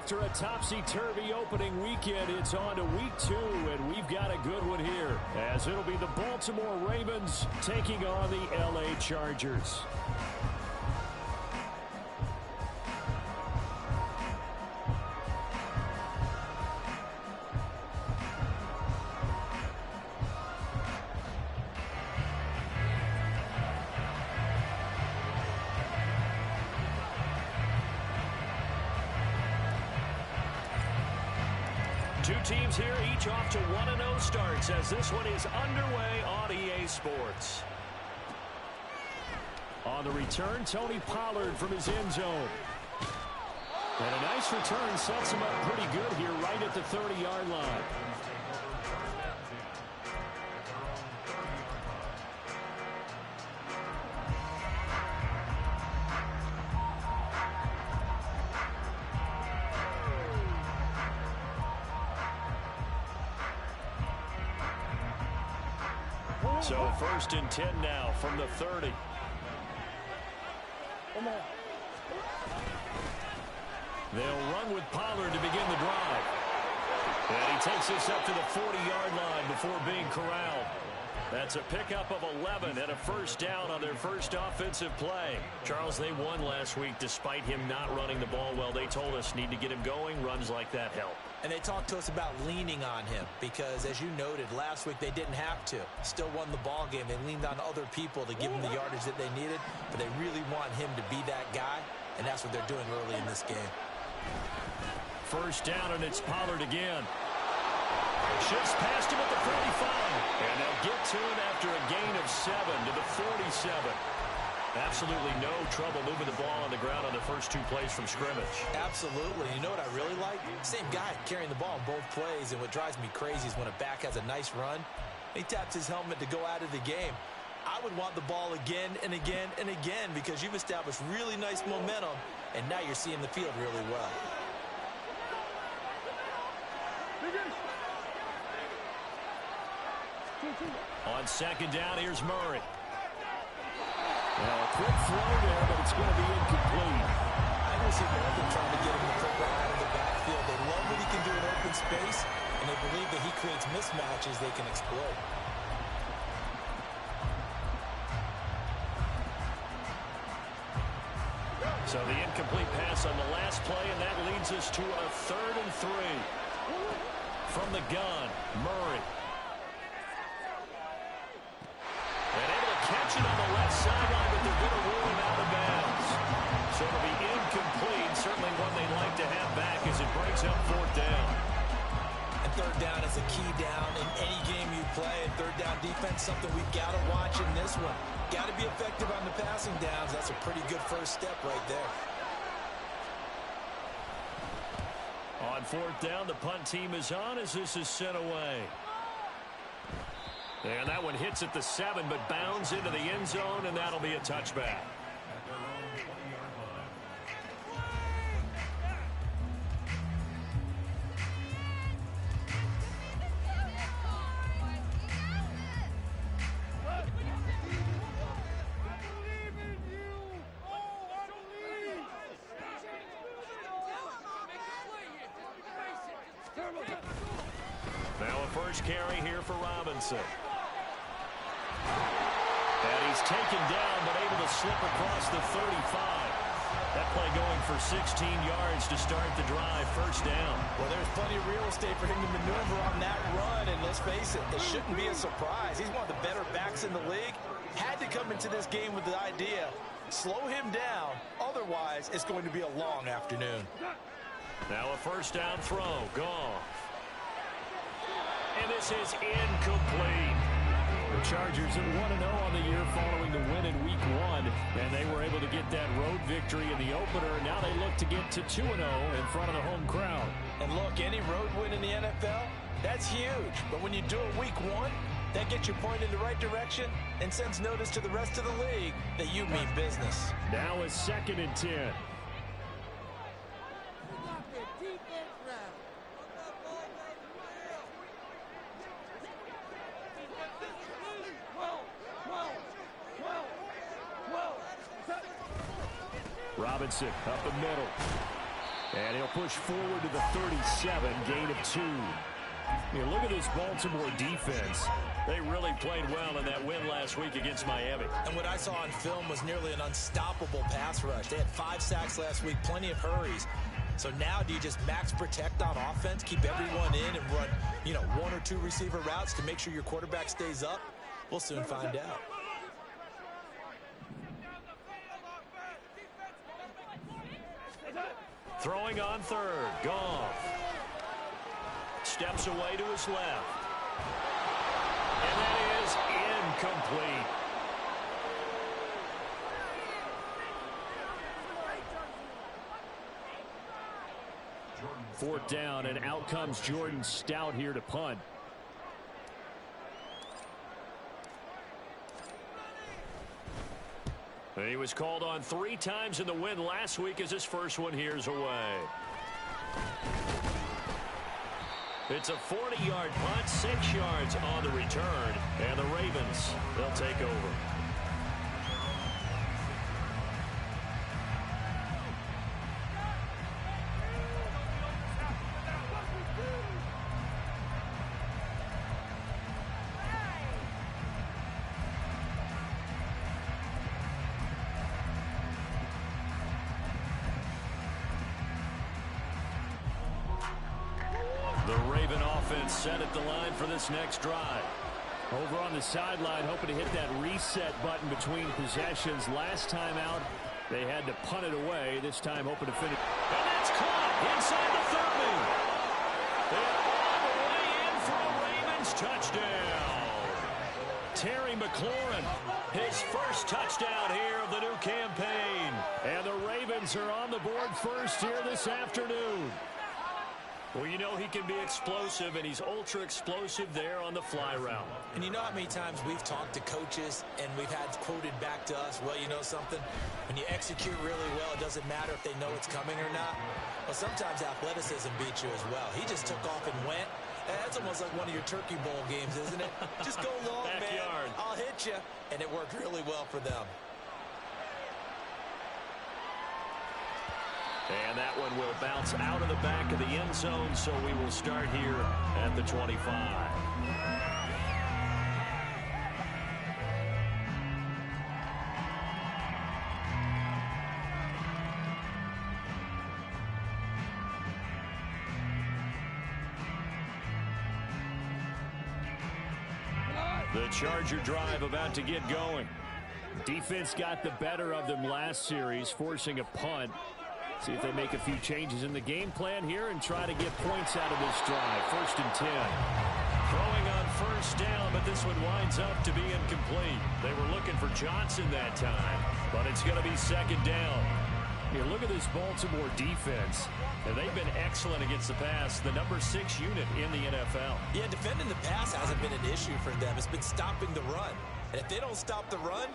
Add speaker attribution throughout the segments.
Speaker 1: After a topsy-turvy opening weekend, it's on to week 2, and we've got a good one here, as it'll be the Baltimore Ravens taking on the LA Chargers. Two teams here, each off to 1-0 starts as this one is underway on EA Sports. On the return, Tony Pollard from his end zone. And a nice return sets him up pretty good here right at the 30-yard line. So 1st and 10 now from the 30. They'll run with Pollard to begin the drive. And he takes this up to the 40-yard line before being corralled. That's a pickup of 11 and a first down on their first offensive play. Charles, they won last week despite him not running the ball well. They told us need to get him going. Runs like that help.
Speaker 2: And they talked to us about leaning on him because, as you noted, last week they didn't have to. Still won the ball game. They leaned on other people to give him the yardage that they needed, but they really want him to be that guy, and that's what they're doing early in this game.
Speaker 1: First down, and it's Pollard again. Shifts past him at the 45, and they'll get to him after a gain of 7 to the 47. Absolutely no trouble moving the ball on the ground on the first 2 plays from scrimmage.
Speaker 2: Absolutely. You know what I really like? Same guy carrying the ball in both plays, and what drives me crazy is when a back has a nice run, he taps his helmet to go out of the game. I would want the ball again and again and again because you've established really nice momentum, and now you're seeing the field really well.
Speaker 1: On second down, here's Murray. Well, a quick throw there, but it's going to be incomplete.
Speaker 2: I don't see more than trying to get him to put that out of the backfield. They love what he can do in open space, and they believe that he creates mismatches they can exploit.
Speaker 1: So the incomplete pass on the last play, and that leads us to a 3rd and 3. From the gun, Murray. And able to catch it on the left sideline, but they're going to rule him out of bounds. So it'll be incomplete, certainly one they'd like to have back as it brings up 4th down.
Speaker 2: And 3rd down is a key down in any game you play. And 3rd down defense, something we've got to watch in this one. Got to be effective on the passing downs. That's a pretty good first step right there.
Speaker 1: On 4th down, the punt team is on as this is sent away. And that one hits at the 7, but bounds into the end zone, and that'll be a touchback. Now a first carry here for Robinson. And he's taken down, but able to slip across the 35. That play going for 16 yards to start the drive. First down.
Speaker 2: Well, there's plenty of real estate for him to maneuver on that run. And let's face it, it shouldn't be a surprise. He's one of the better backs in the league. Had to come into this game with the idea, slow him down. Otherwise, it's going to be a long afternoon.
Speaker 1: Now a first down throw. Goff. And this is incomplete. The Chargers at 1-0 on the year following the win in Week 1, and they were able to get that road victory in the opener. Now they look to get to 2-0 in front of the home crowd.
Speaker 2: And look, any road win in the NFL, that's huge. But when you do it Week 1, that gets you pointed in the right direction and sends notice to the rest of the league that you mean business.
Speaker 1: Now a 2nd and 10. Robinson up the middle. And he'll push forward to the 37, gain of 2. Look at this Baltimore defense. They really played well in that win last week against Miami.
Speaker 2: And what I saw on film was nearly an unstoppable pass rush. They had 5 sacks last week, plenty of hurries. So now do you just max protect on offense, keep everyone in and run, 1 or 2 receiver routes to make sure your quarterback stays up? We'll soon find out.
Speaker 1: Throwing on third, Goff. Steps away to his left. And that is incomplete. Fourth down, and out comes Jordan Stout here to punt. He was called on 3 times in the win last week as his first one here's away. It's a 40-yard punt, 6 yards on the return, and the Ravens, they'll take over. The Raven offense set at the line for this next drive. Over on the sideline, hoping to hit that reset button between possessions. Last time out, they had to punt it away. This time, hoping to finish. And that's caught inside the 30. And all the way in for a Ravens touchdown. Terry McLaurin, his first touchdown here of the new campaign. And the Ravens are on the board first here this afternoon. Well, he can be explosive, and he's ultra-explosive there on the fly route.
Speaker 2: And you know how many times we've talked to coaches, and we've had quoted back to us, well, you know something? When you execute really well, it doesn't matter if they know it's coming or not. Well, sometimes athleticism beats you as well. He just took off and went. That's almost like one of your Turkey Bowl games, isn't it? Just go long,
Speaker 1: Backyard.
Speaker 2: man. I'll hit you. And it worked really well for them.
Speaker 1: And that one will bounce out of the back of the end zone, so we will start here at the 25. The Charger drive about to get going. Defense got the better of them last series, forcing a punt. See if they make a few changes in the game plan here and try to get points out of this drive. 1st and 10. Throwing on first down, but this one winds up to be incomplete. They were looking for Johnson that time, but it's going to be 2nd down. Here, look at this Baltimore defense. And they've been excellent against the pass, the number 6 unit in the NFL.
Speaker 2: Yeah, defending the pass hasn't been an issue for them. It's been stopping the run. And if they don't stop the run,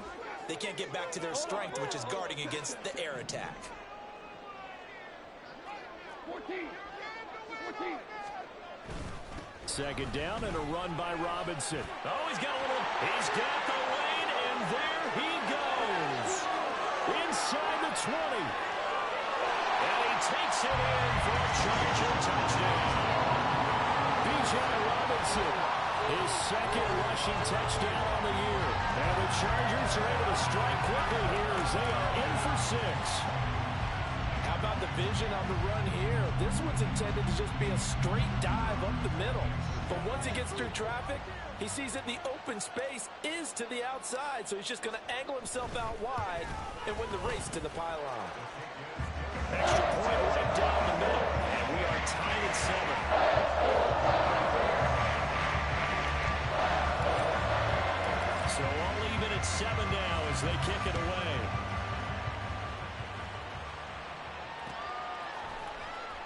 Speaker 2: they can't get back to their strength, which is guarding against the air attack.
Speaker 1: 2nd down and a run by Robinson. Oh, he's got the lane, and there he goes. Inside the 20. And he takes it in for a Charger touchdown. B.J. Robinson, his 2nd rushing touchdown on the year. And the Chargers are able to strike quickly here as they are in for 6.
Speaker 3: How about the vision on the run here? This one's intended to just be a straight dive up the middle. But once he gets through traffic, he sees that the open space is to the outside, so he's just going to angle himself out wide and win the race to the pylon.
Speaker 1: Extra point right down the middle, and we are tied at 7. So all even at 7 now as they kick it away.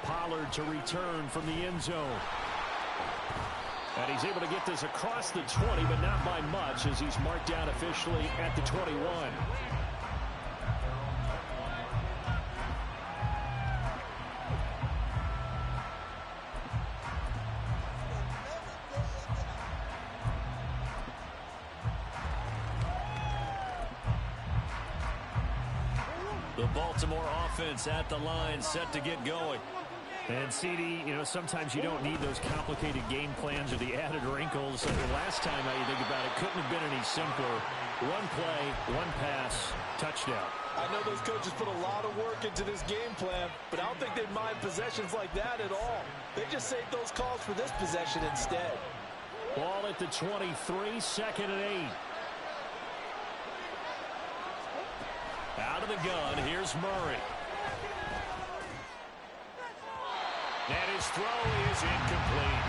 Speaker 1: Pollard to return from the end zone. And he's able to get this across the 20, but not by much as he's marked down officially at the 21. The Baltimore offense at the line, set to get going.
Speaker 4: And CD, you know, sometimes you don't need those complicated game plans or the added wrinkles. The last time you think about it, couldn't have been any simpler. One play, one pass, touchdown.
Speaker 3: I know those coaches put a lot of work into this game plan, but I don't think they'd mind possessions like that at all. They just saved those calls for this possession instead.
Speaker 1: Ball at the 23, second and 8. Out of the gun, here's Murray. And his throw is incomplete.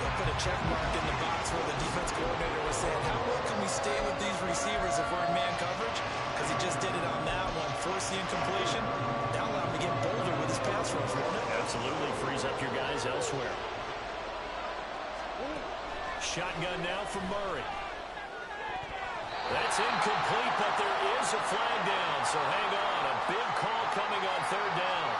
Speaker 2: They put a check mark in the box where the defense coordinator was saying, how well can we stay with these receivers if we're in man coverage? Because he just did it on that one, forced the incompletion. That allowed him to get bolder with his pass rush, won't it?
Speaker 1: Absolutely, frees up your guys elsewhere. Shotgun now for Murray. That's incomplete, but there is a flag down, so hang on. A big call coming on third down.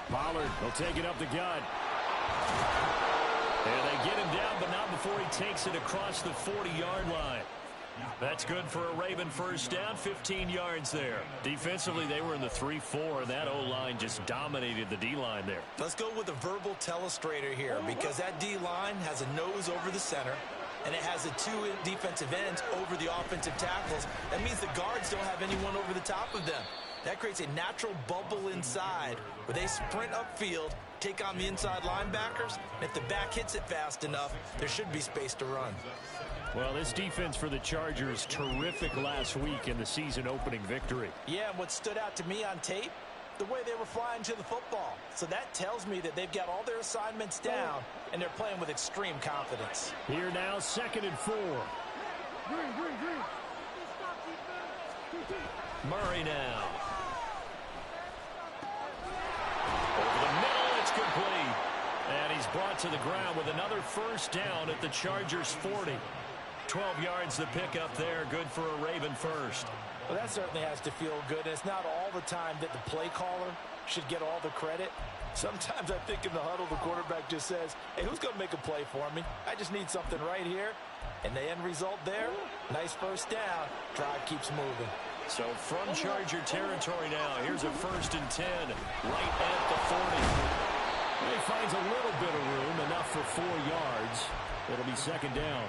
Speaker 1: Pollard will take it up the gut. And they get him down, but not before he takes it across the 40-yard line. That's good for a Raven first down, 15 yards there. Defensively, they were in the 3-4, and that O-line just dominated the D-line there.
Speaker 2: Let's go with a verbal telestrator here, because that D-line has a nose over the center, and it has the two defensive ends over the offensive tackles. That means the guards don't have anyone over the top of them. That creates a natural bubble inside where they sprint upfield, take on the inside linebackers. And if the back hits it fast enough, there should be space to run.
Speaker 1: Well, this defense for the Chargers, terrific last week in the season-opening victory.
Speaker 3: Yeah, and what stood out to me on tape, the way they were flying to the football. So that tells me that they've got all their assignments down, and they're playing with extreme confidence.
Speaker 1: Here now, 2nd and 4. Murray now. Over the middle, it's complete. And he's brought to the ground with another first down at the Chargers 40. 12 yards to pick up there. Good for a Raven first.
Speaker 3: Well, that certainly has to feel good. It's not all the time that the play caller should get all the credit. Sometimes I think in the huddle, the quarterback just says, hey, who's going to make a play for me? I just need something right here. And the end result there, nice first down. Drive keeps moving.
Speaker 1: So from Charger territory now, here's a 1st and 10 right at the 40. He finds a little bit of room, enough for 4 yards. It'll be 2nd down.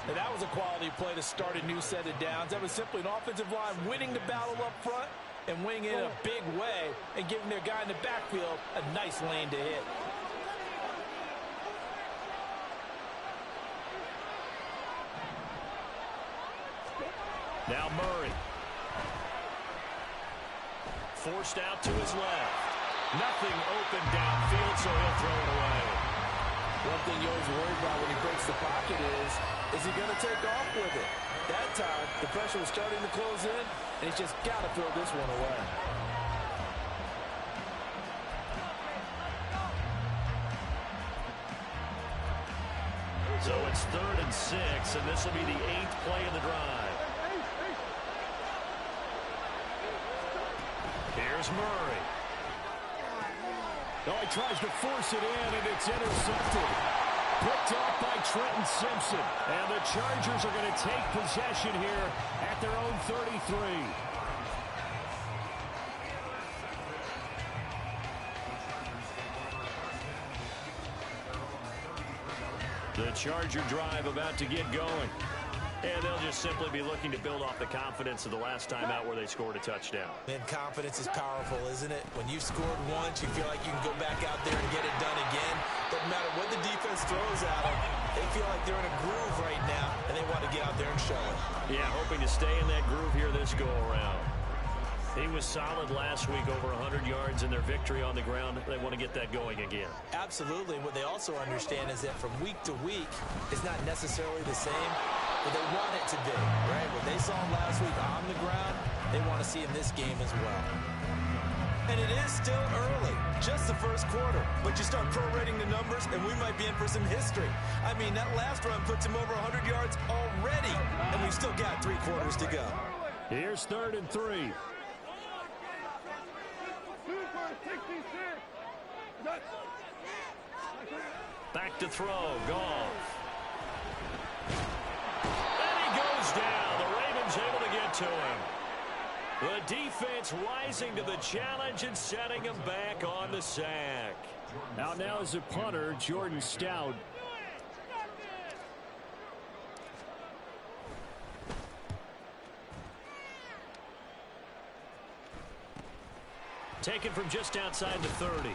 Speaker 3: Now, that was a quality play to start a new set of downs. That was simply an offensive line winning the battle up front and winning it in a big way and giving their guy in the backfield a nice lane to hit.
Speaker 1: Now Murray. Forced out to his left. Nothing open downfield, so he'll throw it away.
Speaker 3: One thing you always worry about when he breaks the pocket is he going to take off with it? That time, the pressure was starting to close in, and he's just got to throw this one away.
Speaker 1: So it's 3rd and 6, and this will be the 8th play of the drive. Here's Murray. Oh, he tries to force it in, and it's intercepted. Picked off by Trenton Simpson. And the Chargers are going to take possession here at their own 33. The Charger drive about to get going. And they'll just simply be looking to build off the confidence of the last time out where they scored a touchdown.
Speaker 2: And confidence is powerful, isn't it? When you've scored once, you feel like you can go back out there and get it done again. Doesn't matter what the defense throws at them. They feel like they're in a groove right now, and they want to get out there and show it.
Speaker 1: Yeah, hoping to stay in that groove here this go-around. He was solid last week, over 100 yards in their victory on the ground. They want to get that going again.
Speaker 2: Absolutely. What they also understand is that from week to week, it's not necessarily the same, but they want it to be, right? What they saw last week on the ground, they want to see in this game as well. And it is still early, just the first quarter. But you start prorating the numbers, and we might be in for some history. I mean, that last run puts him over 100 yards already, and we've still got 3 quarters to go.
Speaker 1: Here's 3rd and 3.
Speaker 5: 66.
Speaker 1: Back to throw, Goff. And he goes down. The Ravens able to get to him. The defense rising to the challenge and setting him back on the sack.
Speaker 4: Out now is a punter, Jordan Stout.
Speaker 1: Taken from just outside the 30.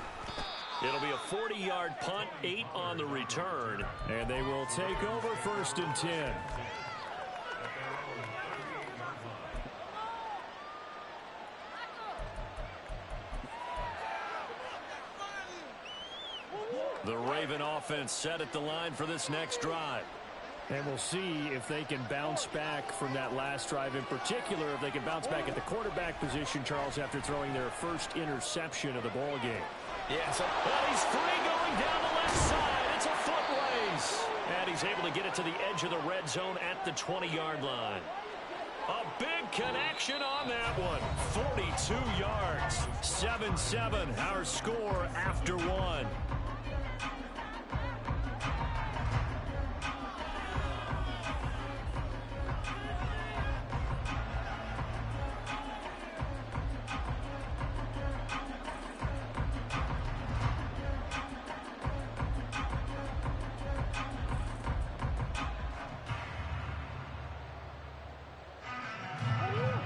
Speaker 1: It'll be a 40-yard punt, 8 on the return.
Speaker 4: And they will take over 1st and 10.
Speaker 1: The Raven offense set at the line for this next drive.
Speaker 4: And we'll see if they can bounce back from that last drive, in particular, if they can bounce back at the quarterback position, Charles, after throwing their first interception of the ball game.
Speaker 2: Yeah, so
Speaker 1: He's free going down the left side. It's a foot race. And he's able to get it to the edge of the red zone at the 20-yard line. A big connection on that one. 42 yards.
Speaker 4: 7-7, our score after one.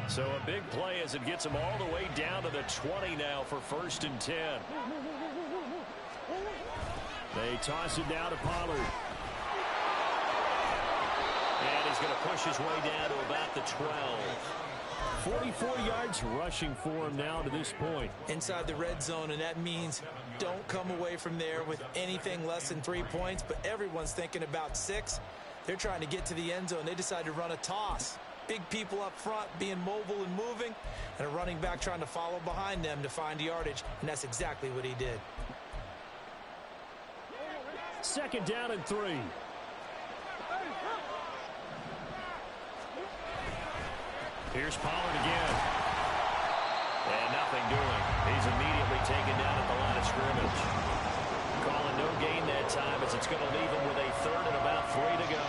Speaker 1: So a big play as it gets him all the way down to the 20 now for 1st and 10.
Speaker 4: They toss it down to Pollard.
Speaker 1: And he's going to push his way down to about the 12.
Speaker 4: 44 yards rushing for him now to this point.
Speaker 2: inside the red zone, and that means don't come away from there with anything less than 3 points, but everyone's thinking about 6. They're trying to get to the end zone. They decide to run a toss. Big people up front being mobile and moving, and a running back trying to follow behind them to find yardage, and that's exactly what he did.
Speaker 4: 2nd down and 3.
Speaker 1: Here's Pollard again. And nothing doing. He's immediately taken down at the line of scrimmage. Calling no gain that time as it's going to leave him with a 3rd and about 3 to go.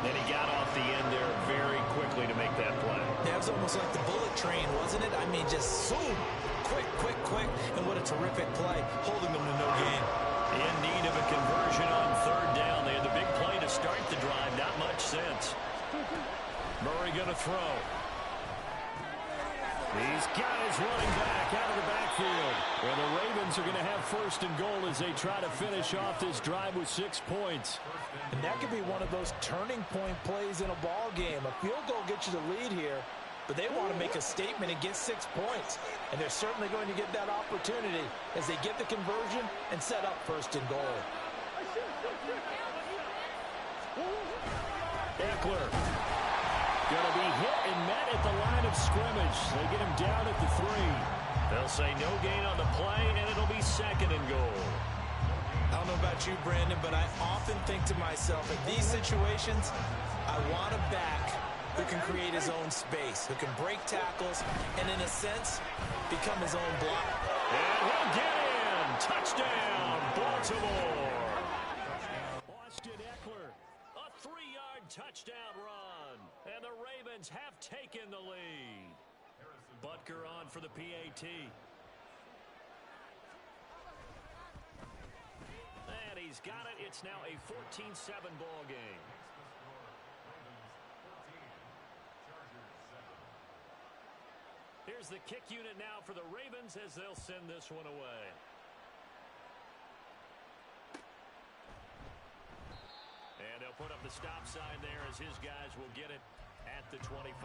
Speaker 1: And he got off the end there very quickly to make that play.
Speaker 2: That was almost like the bullet train, wasn't it? I mean, just zoom. Quick, quick, quick. And what a terrific play, holding them to no gain.
Speaker 1: In need of a conversion on 3rd down. They had the big play to start the drive. Not much sense. Murray going to throw.
Speaker 4: He's got his running back out of the backfield. And the Ravens are going to have 1st and goal as they try to finish off this drive with 6 points.
Speaker 3: And that could be one of those turning point plays in a ball game. A field goal gets you the lead here, but they want to make a statement and get 6 points. And they're certainly going to get that opportunity as they get the conversion and set up 1st and goal.
Speaker 1: Eckler.
Speaker 4: Going to be hit and met at the line of scrimmage. They get him down at the 3.
Speaker 1: They'll say no gain on the play, and it'll be 2nd and goal.
Speaker 2: I don't know about you, Brandon, but I often think to myself, in these situations, I want a back who can create his own space, who can break tackles, and in a sense, become his own block.
Speaker 1: And he'll get in. Touchdown, Baltimore.
Speaker 4: Austin Eckler.
Speaker 1: A 3-yard touchdown run. And the Ravens have taken the lead. Butker on for the PAT. And he's got it. It's now a 14-7 ball game. Here's the kick unit now for the Ravens as they'll send this one away. And they'll put up the stop sign there as his guys will get it at the 25.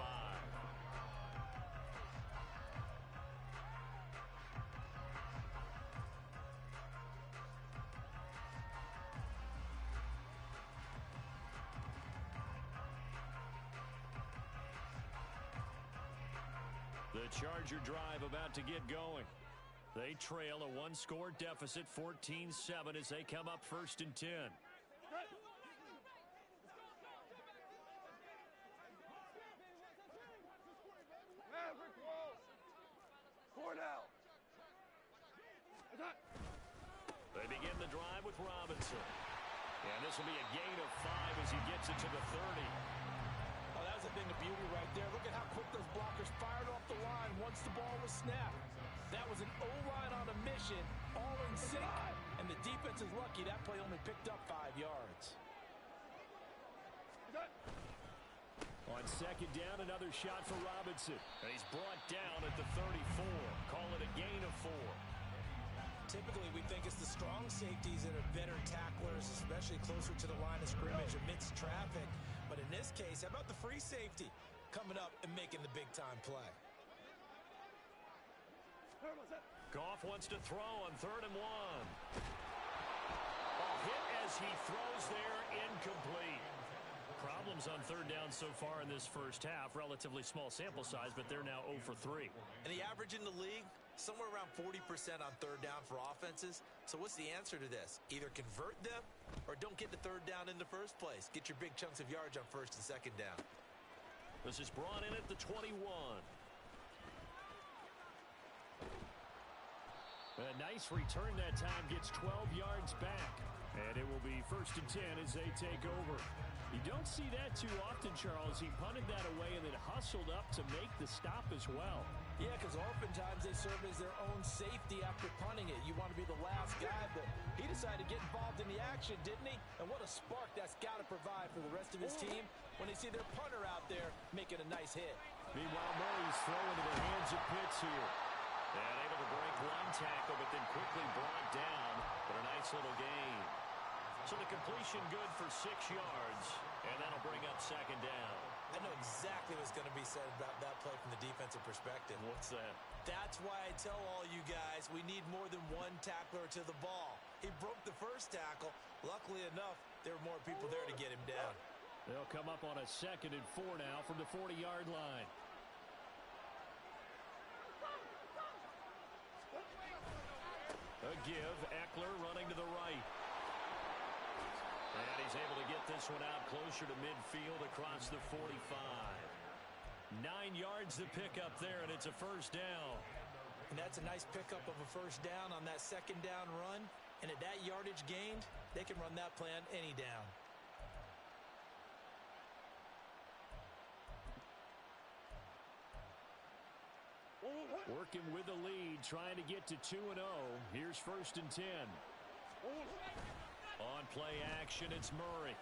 Speaker 1: The Charger drive about to get going. They trail a 1-score deficit, 14-7, as they come up 1st and 10.
Speaker 5: Four now.
Speaker 1: This will be a gain of 5 as he gets it to the 30.
Speaker 3: Oh, that was a thing of beauty right there. Look at how quick those blockers fired off the line once the ball was snapped. That was an O-line on a mission, all in sync. And the defense is lucky that play only picked up 5 yards.
Speaker 4: On second down, another shot for Robinson.
Speaker 1: And he's brought down at the 34. Call it a gain of 4.
Speaker 2: Typically, we think it's the strong safeties that are better tacklers, especially closer to the line of scrimmage amidst traffic. But in this case, how about the free safety coming up and making the big-time play?
Speaker 1: Goff wants to throw on 3rd and 1. A hit as he throws there, incomplete. Problems on 3rd down so far in this first half. Relatively small sample size, but they're now 0 for 3.
Speaker 2: And the average in the league, somewhere around 40% on 3rd down for offenses. So what's the answer to this? Either convert them or don't get the 3rd down in the first place. Get your big chunks of yards on 1st and 2nd down.
Speaker 1: This is brought in at the 21.
Speaker 4: A nice return that time, gets 12 yards back. And it will be 1st and 10 as they take over. You don't see that too often, Charles. He punted that away and then hustled up to make the stop as well.
Speaker 3: Yeah, because oftentimes they serve as their own safety after punting it. You want to be the last guy, but he decided to get involved in the action, didn't he? And what a spark that's got to provide for the rest of his team when they see their punter out there making a nice hit.
Speaker 1: Meanwhile, Murray's throwing into the hands of Pitts here. And able to break one tackle, but then quickly brought down. But a nice little gain. So the completion good for 6 yards, and that'll bring up 2nd down.
Speaker 2: I know exactly what's going to be said about that play from the defensive perspective.
Speaker 1: What's that?
Speaker 2: That's why I tell all you guys we need more than one tackler to the ball. He broke the first tackle. Luckily enough, there were more people there to get him down.
Speaker 4: They'll come up on a 2nd and 4 now from the 40-yard line.
Speaker 1: A give, Eckler running to the right. And he's able to get this one out closer to midfield across the 45. 9 yards to pick up there, and it's a 1st down.
Speaker 2: And that's a nice pickup of a 1st down on that 2nd down run. And at that yardage gained, they can run that play on any down.
Speaker 4: Working with the lead, trying to get to 2-0. Here's 1st and 10.
Speaker 1: On play action, it's Murray.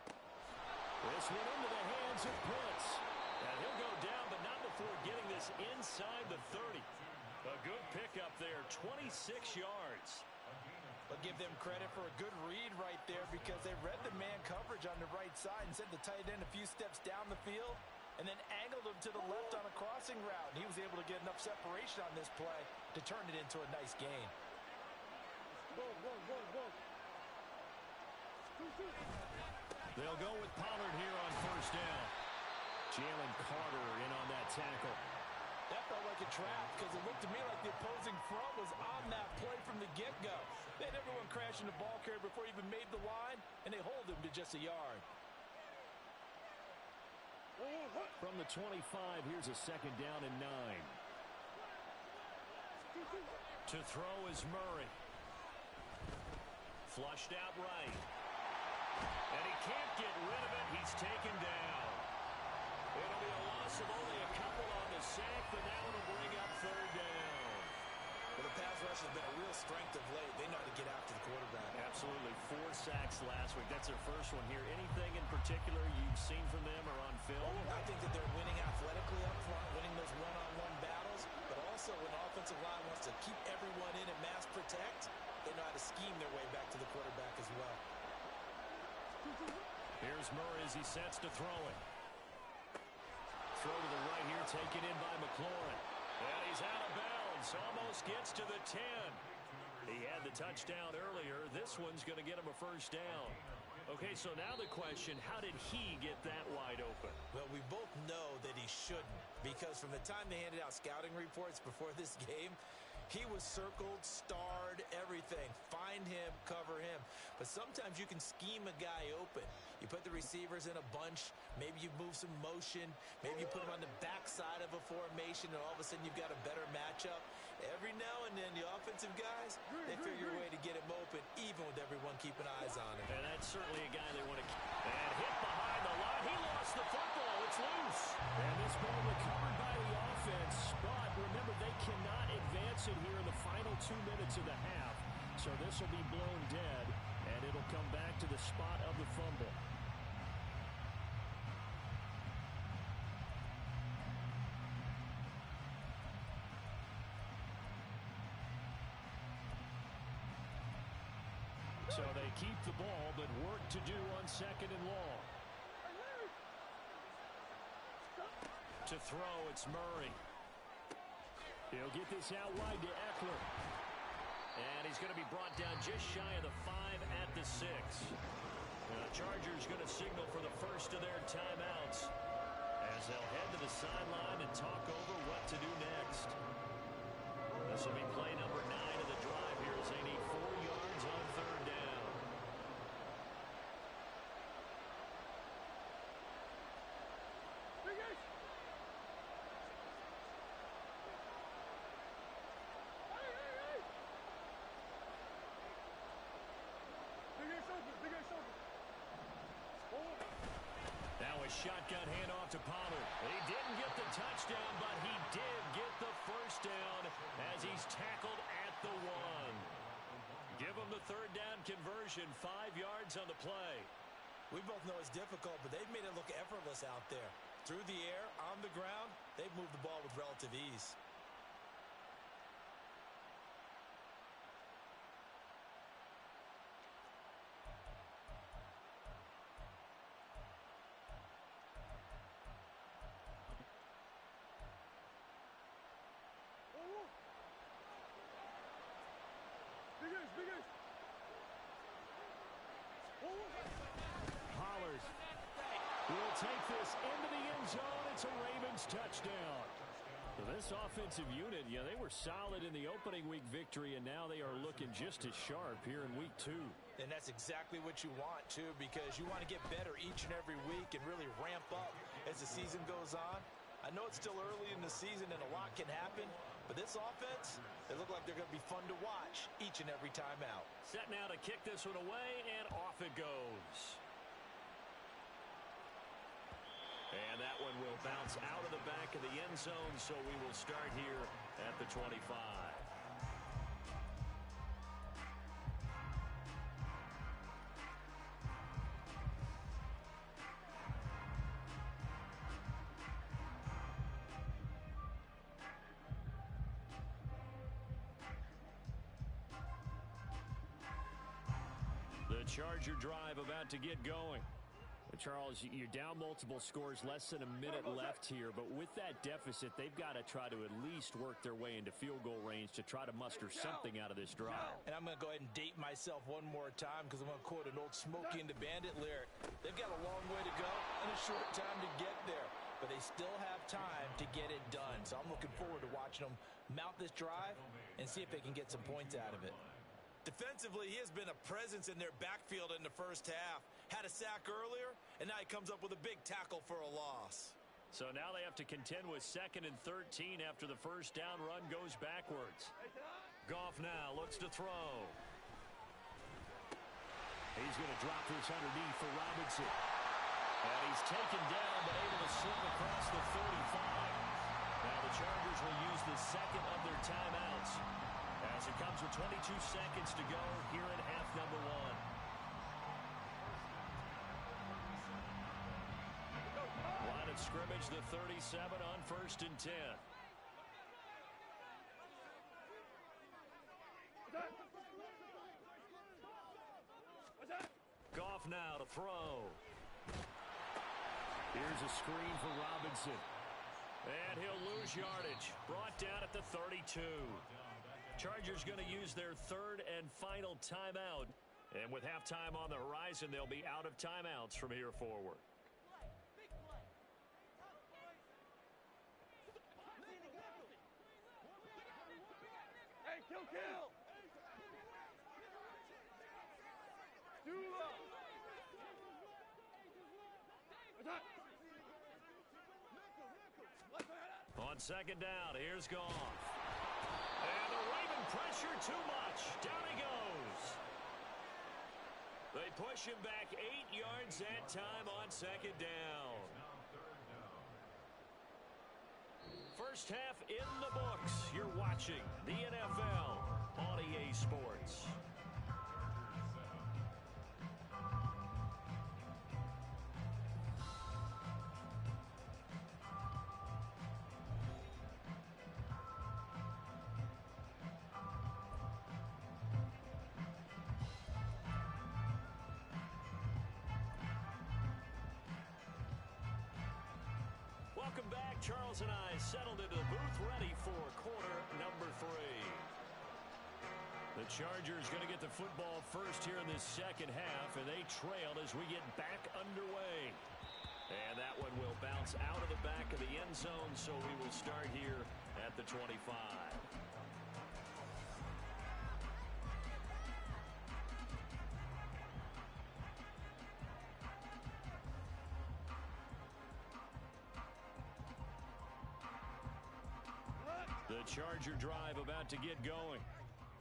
Speaker 1: This one into the hands of Pitts. And he'll go down, but not before getting this inside the 30. A good pickup there, 26 yards.
Speaker 3: But give them credit for a good read right there because they read the man coverage on the right side and sent the tight end a few steps down the field and then angled him to the left on a crossing route. And he was able to get enough separation on this play to turn it into a nice gain.
Speaker 1: They'll go with Pollard here on 1st down.
Speaker 4: Jalen Carter in on that tackle.
Speaker 3: That felt like a trap because it looked to me like the opposing front was on that play from the get-go. They had everyone crashing the ball carrier before he even made the line, and they hold him to just a yard.
Speaker 4: From the 25, here's a 2nd down and 9.
Speaker 1: To throw is Murray. Flushed out right. And he can't get rid of it. He's taken down. It'll be a loss of only a couple on the sack, but that one will bring up 3rd down.
Speaker 2: Well, the pass rush has been a real strength of late. They know how to get after the quarterback.
Speaker 1: Absolutely. 4 sacks last week. That's their first one here. Anything in particular you've seen from them or on film?
Speaker 2: I think that they're winning athletically up front, winning those one-on-one battles, but also when the offensive line wants to keep everyone in and mass protect, they know how to scheme their way back to the quarterback as well.
Speaker 1: Here's Murray as he sets to throw it. Throw to the right here, taken in by McLaurin. And he's out of bounds, almost gets to the 10. He had the touchdown earlier. This one's going to get him a 1st down. Okay, so now the question, how did he get that wide open?
Speaker 2: Well, we both know that he shouldn't, because from the time they handed out scouting reports before this game, he was circled, starred, everything. Find him, cover him. But sometimes you can scheme a guy open. You put the receivers in a bunch. Maybe you move some motion. Maybe you put them on the backside of a formation, and all of a sudden you've got a better matchup. Every now and then, the offensive guys, they figure a way to get him open, even with everyone keeping eyes
Speaker 1: certainly a guy they want to keep. And hit behind the line. He lost the football. It's loose.
Speaker 4: And this ball recovered by the offense. But remember, they cannot advance it here in the final 2 minutes of the half. So this will be blown dead, and it'll come back to the spot of the fumble. So they keep the ball, but work to do on 2nd and long. To throw, it's Murray. He'll get this out wide to Eckler.
Speaker 1: And he's going to be brought down just shy of the 5 at the 6. The Chargers going to signal for the first of their timeouts as they'll head to the sideline and talk over what to do next. This will be play number 9 of the drive here as they need 4 yards on 3rd down. Now a shotgun handoff to Pollard. He didn't get the touchdown, but he did get the first down as he's tackled at the 1. Give him the 3rd down conversion, 5 yards on the play.
Speaker 2: We both know it's difficult, but they've made it look effortless out there. Through the air, on the ground, they've moved the ball with relative ease.
Speaker 4: Pollard will take this into the end zone. It's a Ravens touchdown. So this offensive unit, they were solid in the opening week victory, and now they are looking just as sharp here in week 2.
Speaker 2: And that's exactly what you want, too, because you want to get better each and every week and really ramp up as the season goes on. I know it's still early in the season and a lot can happen, but this offense, they look like they're going to be fun to watch each and every time out.
Speaker 1: Set now to kick this one away, and off it goes. And that one will bounce out of the back of the end zone, so we will start here at the 25. The Charger drive about to get going. Charles, you're down multiple scores, less than a minute left here, but with that deficit, they've got to try to at least work their way into field goal range to try to muster something out of this drive.
Speaker 2: And I'm going to go ahead and date myself one more time because I'm going to quote an old Smokey and the Bandit lyric. They've got a long way to go and a short time to get there, but they still have time to get it done. So I'm looking forward to watching them mount this drive and see if they can get some points out of it. Defensively, he has been a presence in their backfield in the first half. Had a sack earlier, and now he comes up with a big tackle for a loss.
Speaker 1: So now they have to contend with 2nd and 13 after the first down run goes backwards. Goff now looks to throw.
Speaker 4: He's going to drop this underneath for Robinson.
Speaker 1: And he's taken down, but able to slip across the 35. Now the Chargers will use the 2nd of their timeouts as it comes with 22 seconds to go here in half number 1. Line of scrimmage, the 37 on 1st and 10. Goff now to throw.
Speaker 4: Here's a screen for Robinson.
Speaker 1: And he'll lose yardage. Brought down at the 32. Chargers going to use their 3rd and final timeout. And with halftime on the horizon, they'll be out of timeouts from here forward.
Speaker 5: Kill!
Speaker 1: On 2nd down, here's Goff. And the Raven pressure too much. Down he goes. The They push him back 8 yards that time on second down. First half in the books. You're watching the NFL on EA Sports. Welcome back. Charles and I settled into the booth, ready for quarter number 3. The Chargers going to get the football first here in this second half, and they trail as we get back underway. And that one will bounce out of the back of the end zone, so we will start here at the 25. The Charger drive about to get going.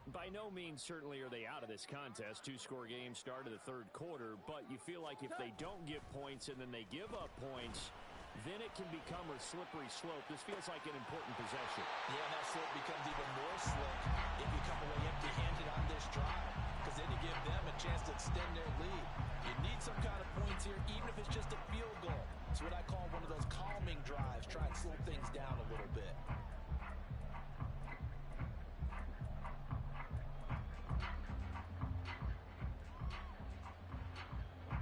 Speaker 1: By no means certainly are they out of this contest. 2-score game start of the third quarter, but you feel like if they don't get points and then they give up points, then it can become a slippery slope. This feels like an important possession.
Speaker 2: Yeah, and that slope becomes even more slick if you come away empty-handed on this drive, because then you give them a chance to extend their lead. You need some kind of points here, even if it's just a field goal. It's what I call one of those calming drives. Try and slow things down a little bit.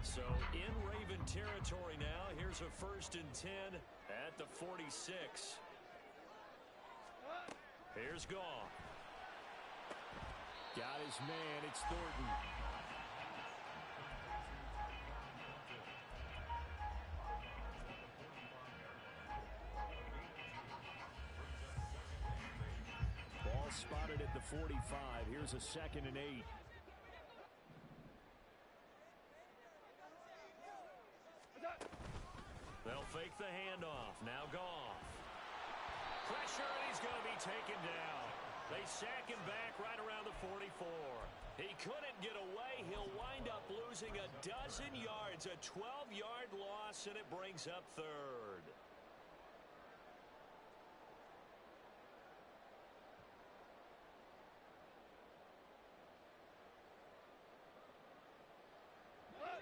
Speaker 1: So in Raven territory now. Here's a 1st and 10 at the 46. Here's Goff. Got his man. It's Thornton. Ball spotted at the 45. Here's a 2nd and 8. They'll fake the handoff. Now Goff. Pressure, and he's going to be taken down. They sack him back right around the 44. He couldn't get away. He'll wind up losing a dozen yards, a 12-yard loss, and it brings up 3rd.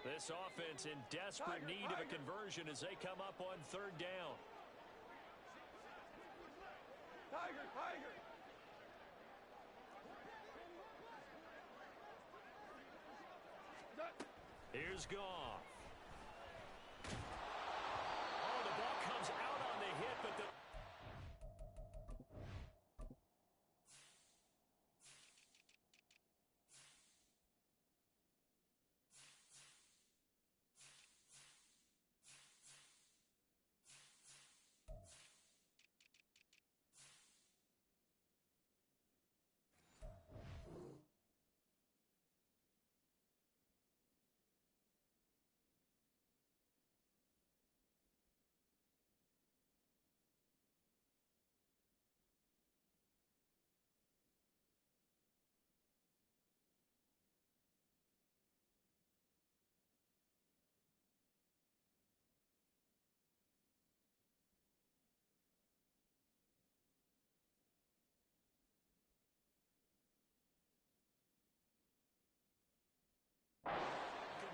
Speaker 1: This offense in desperate need of a conversion as they come up on 3rd down.
Speaker 5: Tiger.
Speaker 1: Here's Goff. Oh, the ball comes out on the hit, but the...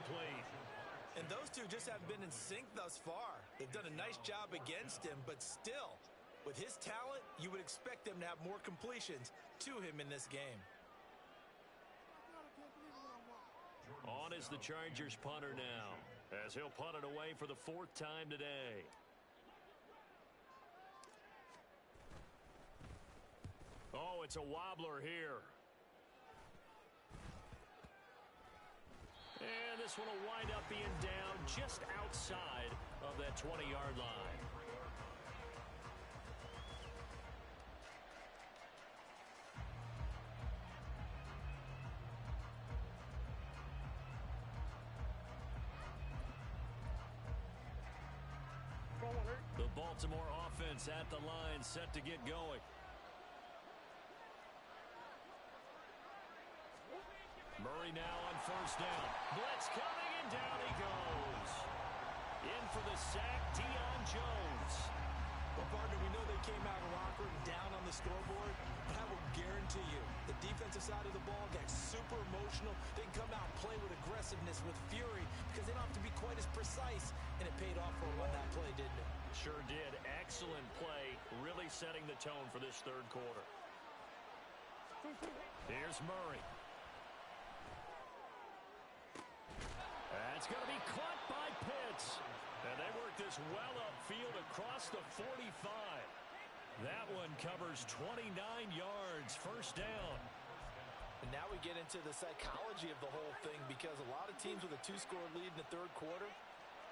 Speaker 1: Complete.
Speaker 2: And those two just haven't been in sync thus far. They've done a nice job against him, but still, with his talent, you would expect them to have more completions to him in this game.
Speaker 1: On is the Chargers punter now, as he'll punt it away for the 4th time today. Oh, it's a wobbler here. And this one will wind up being down just outside of that 20-yard line. The Baltimore offense at the line, set to get going. Murray Murray now on first down. Blitz coming, and down he goes. In for the sack, Deion Jones.
Speaker 2: Well, partner, we know they came out of the locker room down on the scoreboard, but I will guarantee you the defensive side of the ball got super emotional. They can come out and play with aggressiveness, with fury, because they don't have to be quite as precise, and it paid off for them on that play, didn't it?
Speaker 1: Sure did. Excellent play, really setting the tone for this third quarter. Here's Murray. That's going to be caught by Pitts. And they work this well upfield across the 45. That one covers 29 yards, first down.
Speaker 2: And now we get into the psychology of the whole thing, because a lot of teams with a two-score lead in the third quarter,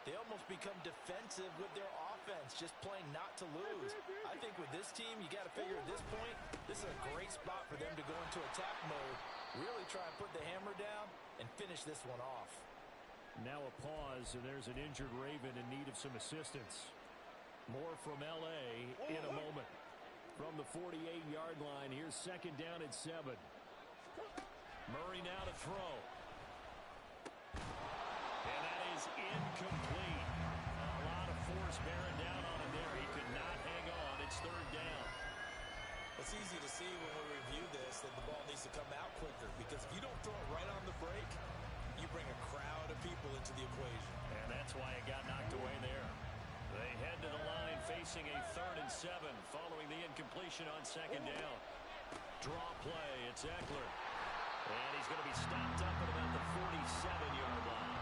Speaker 2: they almost become defensive with their offense, just playing not to lose. I think with this team, you got to figure at this point, this is a great spot for them to go into attack mode, really try and put the hammer down and finish this one off.
Speaker 1: Now a pause, and there's an injured Raven in need of some assistance. More from L.A. in a moment. From the 48-yard line, here's second down at 7. Murray now to throw. And that is incomplete. A lot of force bearing down on him there. He could not hang on. It's third down.
Speaker 2: It's easy to see when we review this that the ball needs to come out quicker, because if you don't throw it right on the break, you bring a crowd of people into the equation.
Speaker 1: And that's why it got knocked away there. They head to the line facing a 3rd and 7 following the incompletion on second down. Draw play. It's Eckler. And he's going to be stopped up at about the 47-yard line.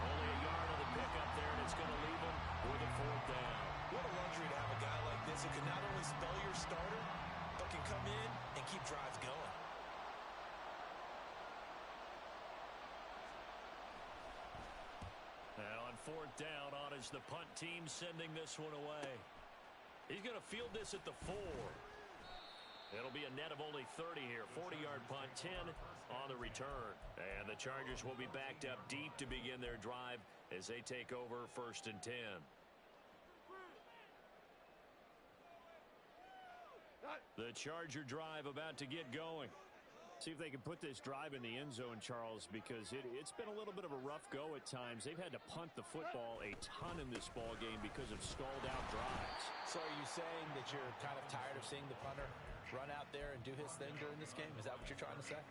Speaker 1: Only a yard on the pickup there, and it's going to leave him with a 4th down.
Speaker 2: What a luxury to have a guy like this who can not only spell your starter, but can come in and keep drives going.
Speaker 1: Now on 4th down, on is the punt team sending this one away. He's going to field this at the 4. It'll be a net of only 30 here. 40-yard punt, 10 on the return. And the Chargers will be backed up deep to begin their drive as they take over 1st and 10. The Charger drive about to get going. See if they can put this drive in the end zone, Charles, because it's been a little bit of a rough go at times. They've had to punt the football a ton in this ball game because of stalled-out drives.
Speaker 2: So are you saying that you're kind of tired of seeing the punter run out there and do his thing during this game? Is that what you're trying to say?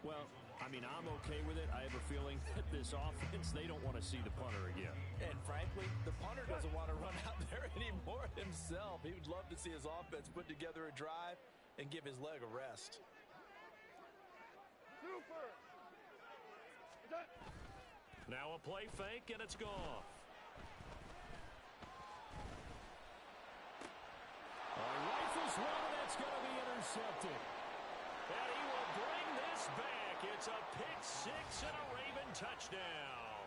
Speaker 1: Well, I mean, I'm okay with it. I have a feeling that this offense, they don't want to see the punter again.
Speaker 2: And frankly, the punter doesn't want to run out there anymore himself. He would love to see his offense put together a drive and give his leg a rest.
Speaker 1: Now a play fake, and it's gone. Rifles one, and that's going to be intercepted. And he will bring this back. It's a pick 6 and a Raven touchdown.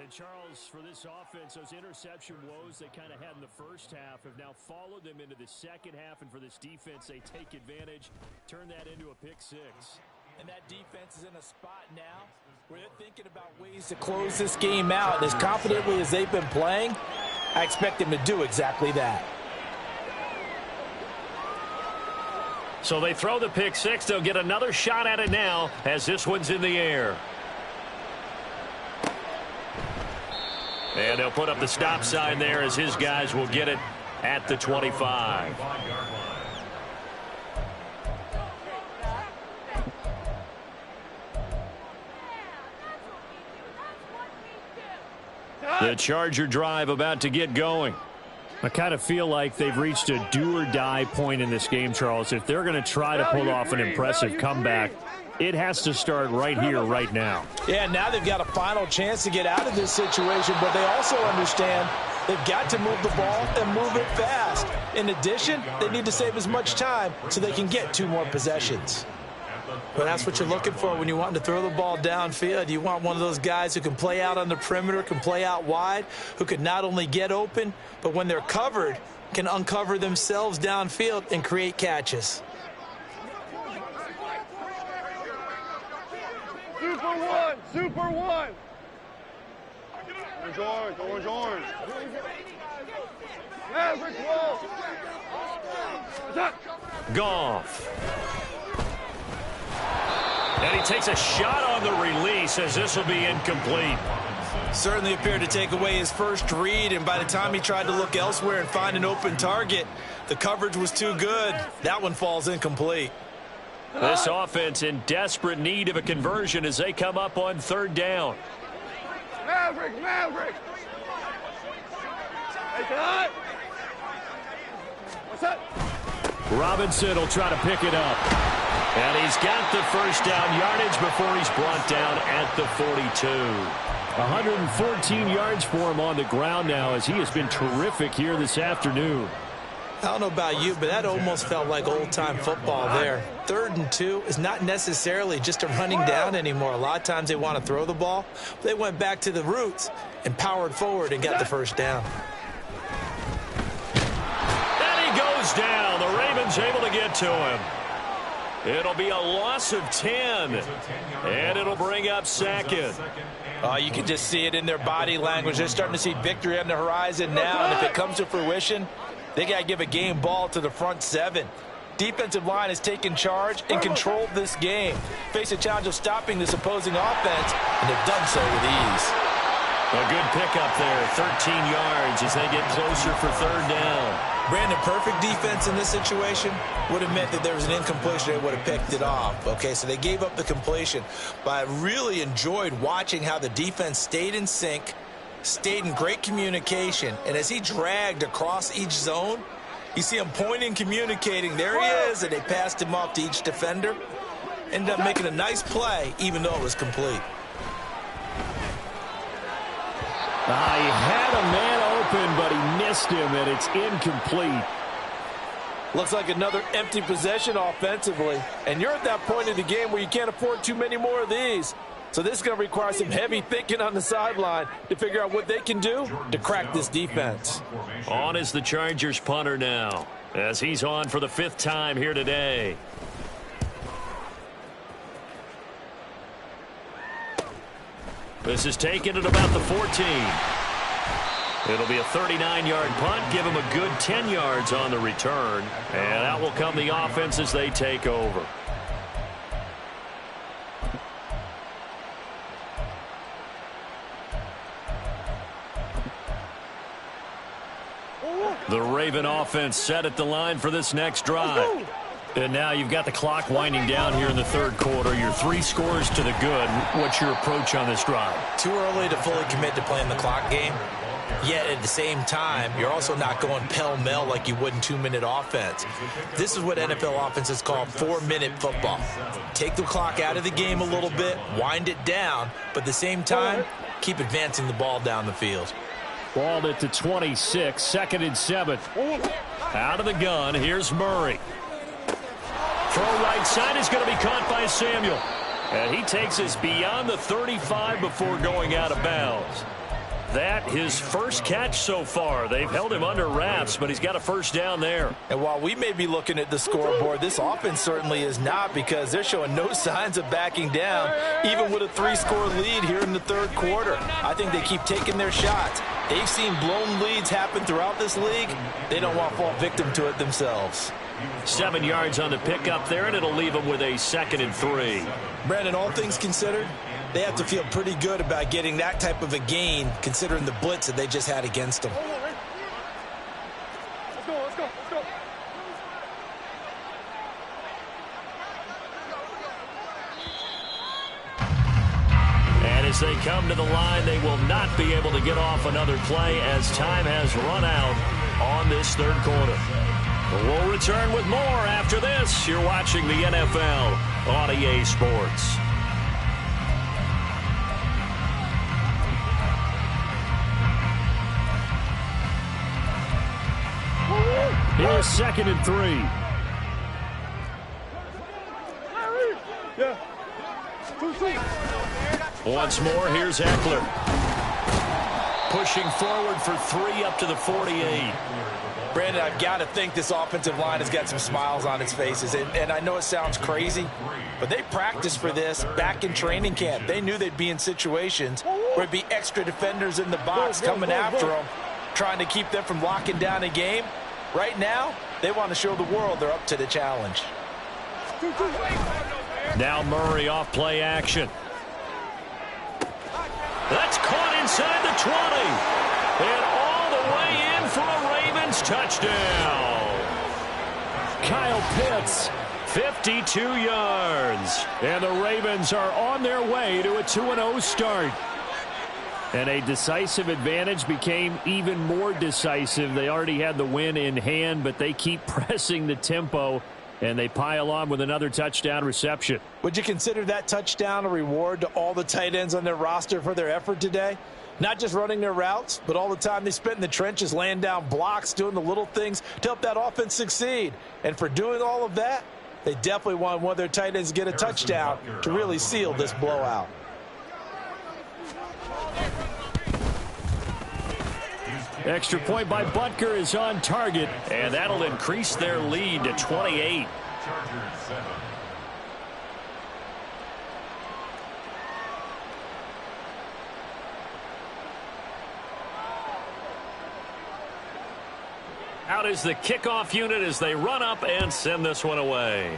Speaker 1: And Charles, for this offense, those interception woes they kind of had in the first half have now followed them into the second half. And for this defense, they take advantage, turn that into a pick 6.
Speaker 2: And that defense is in a spot now where they're thinking about ways to close this game out. And as confidently as they've been playing, I expect them to do exactly that.
Speaker 1: So they throw the pick 6. They'll get another shot at it now as this one's in the air. And they'll put up the stop sign there as his guys will get it at the 25. The Charger drive about to get going. I kind of feel like they've reached a do-or-die point in this game, Charles. If they're going to try to pull off an impressive comeback, it has to start right here, right now.
Speaker 2: Yeah, now they've got a final chance to get out of this situation, but they also understand they've got to move the ball and move it fast. In addition, they need to save as much time so they can get 2 more possessions. But that's what you're looking for when you want to throw the ball downfield. You want one of those guys who can play out on the perimeter, can play out wide, who can not only get open, but when they're covered, can uncover themselves downfield and create catches.
Speaker 5: Super one! Super one! Orange, orange, orange, orange. Maverick roll!
Speaker 1: Goff. And he takes a shot on the release as this will be incomplete.
Speaker 2: Certainly appeared to take away his first read, and by the time he tried to look elsewhere and find an open target, the coverage was too good. That one falls incomplete.
Speaker 1: This offense in desperate need of a conversion as they come up on third down.
Speaker 5: Maverick! Hey, cut! What's up?
Speaker 1: Robinson will try to pick it up. And he's got the first down yardage before he's brought down at the 42.
Speaker 4: 114 yards for him on the ground now as he has been terrific here this afternoon.
Speaker 2: I don't know about you, but that almost felt like old-time football there. 3rd and 2 is not necessarily just a running down anymore. A lot of times they want to throw the ball. They went back to the roots and powered forward and got the first down.
Speaker 1: And he goes down. The Ravens able to get to him. It'll be a loss of 10. And it'll bring up second.
Speaker 3: You can just see it in their body language. They're starting to see victory on the horizon now. And if it comes to fruition, they got to give a game ball to the front 7. Defensive line has taken charge and controlled this game. Face a challenge of stopping this opposing offense, and they've done so with ease.
Speaker 1: A good pickup there, 13 yards as they get closer for third down.
Speaker 2: Brandon, perfect defense in this situation would have meant that there was an incompletion. They would have picked it off. Okay, so they gave up the completion. But I really enjoyed watching how the defense stayed in sync, stayed in great communication, and as he dragged across each zone, you see him pointing, communicating. There he is, and they passed him off to each defender. Ended up making a nice play, even though it was complete.
Speaker 4: He had a man open, but he missed him, and it's incomplete.
Speaker 3: Looks like another empty possession offensively, and you're at that point in the game where you can't afford too many more of these. So this is going to require some heavy thinking on the sideline to figure out what they can do to crack this defense.
Speaker 1: On is the Chargers punter now, as he's on for the 5th time here today. This is taken at about the 14. It'll be a 39-yard punt, give him a good 10 yards on the return, and out will come the offense as they take over. The Raven offense set at the line for this next drive. And now you've got the clock winding down here in the 3rd quarter. You're 3 scores to the good. What's your approach on this drive?
Speaker 2: Too early to fully commit to playing the clock game. Yet at the same time, you're also not going pell-mell like you would in 2-minute offense. This is what NFL offenses call 4-minute football. Take the clock out of the game a little bit, wind it down, but at the same time, keep advancing the ball down the field.
Speaker 4: Balled at the 26, 2nd and 7.
Speaker 1: Out of the gun, here's Murray. Throw right side is going to be caught by Samuel. And he takes us beyond the 35 before going out of bounds. That his first catch so far. They've held him under wraps, but he's got a first down there.
Speaker 3: And while we may be looking at the scoreboard, this offense certainly is not, because they're showing no signs of backing down, even with a 3-score lead here in the 3rd quarter. I think they keep taking their shots. They've seen blown leads happen throughout this league. They don't want to fall victim to it themselves.
Speaker 1: 7 yards on the pickup there, and it'll leave them with a 2nd and 3.
Speaker 2: Brandon, all things considered, they have to feel pretty good about getting that type of a gain, considering the blitz that they just had against them.
Speaker 5: Let's go.
Speaker 1: And as they come to the line, they will not be able to get off another play as time has run out on this 3rd quarter. We'll return with more after this. You're watching the NFL on EA Sports.
Speaker 4: Here's 2nd and 3.
Speaker 5: Yeah.
Speaker 1: Once more, here's Eckler. Pushing forward for 3 up to the 48.
Speaker 3: Brandon, I've got to think this offensive line has got some smiles on its faces. And I know it sounds crazy, but they practiced for this back in training camp. They knew they'd be in situations where there'd be extra defenders in the box coming after them, trying to keep them from locking down a game. Right now, they want to show the world they're up to the challenge.
Speaker 1: Now Murray off play action. That's caught inside the 20. And all the way in for a Ravens touchdown. Kyle Pitts, 52 yards. And the Ravens are on their way to a 2-0 start. And a decisive advantage became even more decisive. They already had the win in hand, but they keep pressing the tempo, and they pile on with another touchdown reception.
Speaker 3: Would you consider that touchdown a reward to all the tight ends on their roster for their effort today? Not just running their routes, but all the time they spent in the trenches, laying down blocks, doing the little things to help that offense succeed. And for doing all of that, they definitely want one of their tight ends to get a touchdown to really seal this blowout.
Speaker 1: Extra point by Butker is on target, and that'll increase their lead to 28. Out is the kickoff unit as they run up and send this one away.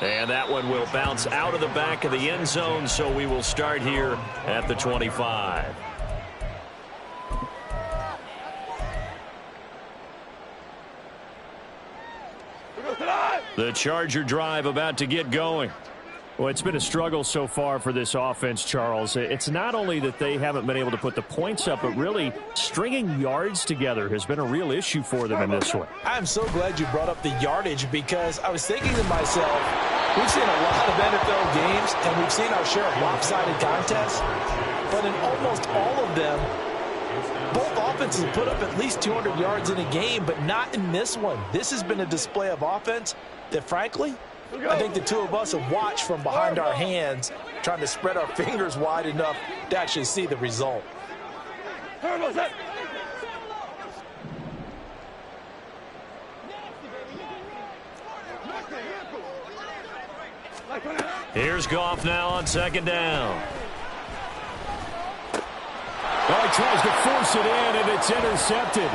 Speaker 1: And that one will bounce out of the back of the end zone, so we will start here at the 25. The Charger drive about to get going. Well, it's been a struggle so far for this offense, Charles. It's not only that they haven't been able to put the points up, but really stringing yards together has been a real issue for them in this one.
Speaker 3: I'm so glad you brought up the yardage, because I was thinking to myself, we've seen a lot of NFL games, and we've seen our share of lopsided contests, but in almost all of them, both offenses put up at least 200 yards in a game, but not in this one. This has been a display of offense that, frankly, I think the two of us have watched from behind our hands, trying to spread our fingers wide enough to actually see the result.
Speaker 1: Here's Goff now on second down.
Speaker 4: Well, he tries to force it in, and it's intercepted.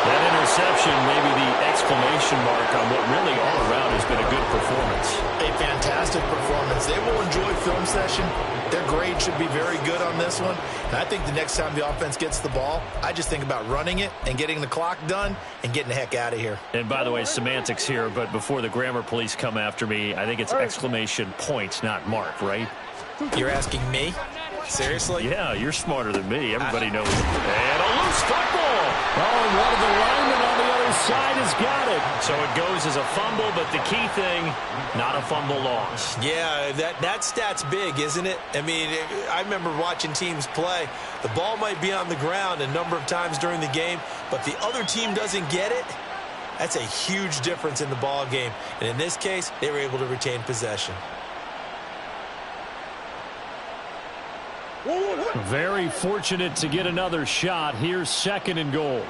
Speaker 1: That interception may be the exclamation mark on what really all around has been a good performance.
Speaker 2: A fantastic performance. They will enjoy film session. Their grade should be very good on this one. And I think the next time the offense gets the ball, I just think about running it and getting the clock done and getting the heck out of here.
Speaker 1: And by the way, semantics here, but before the grammar police come after me, I think it's exclamation point, not mark, right?
Speaker 2: You're asking me? Seriously?
Speaker 1: Yeah, you're smarter than me. Everybody knows. And a loose football.
Speaker 4: Oh, and one of the linemen on the other side has got it.
Speaker 1: So it goes as a fumble, but the key thing, not a fumble loss.
Speaker 2: Yeah, that stat's big, isn't it? I mean, I remember watching teams play. The ball might be on the ground a number of times during the game, but the other team doesn't get it. That's a huge difference in the ball game. And in this case, they were able to retain possession.
Speaker 1: Very fortunate to get another shot. Here's second and goal.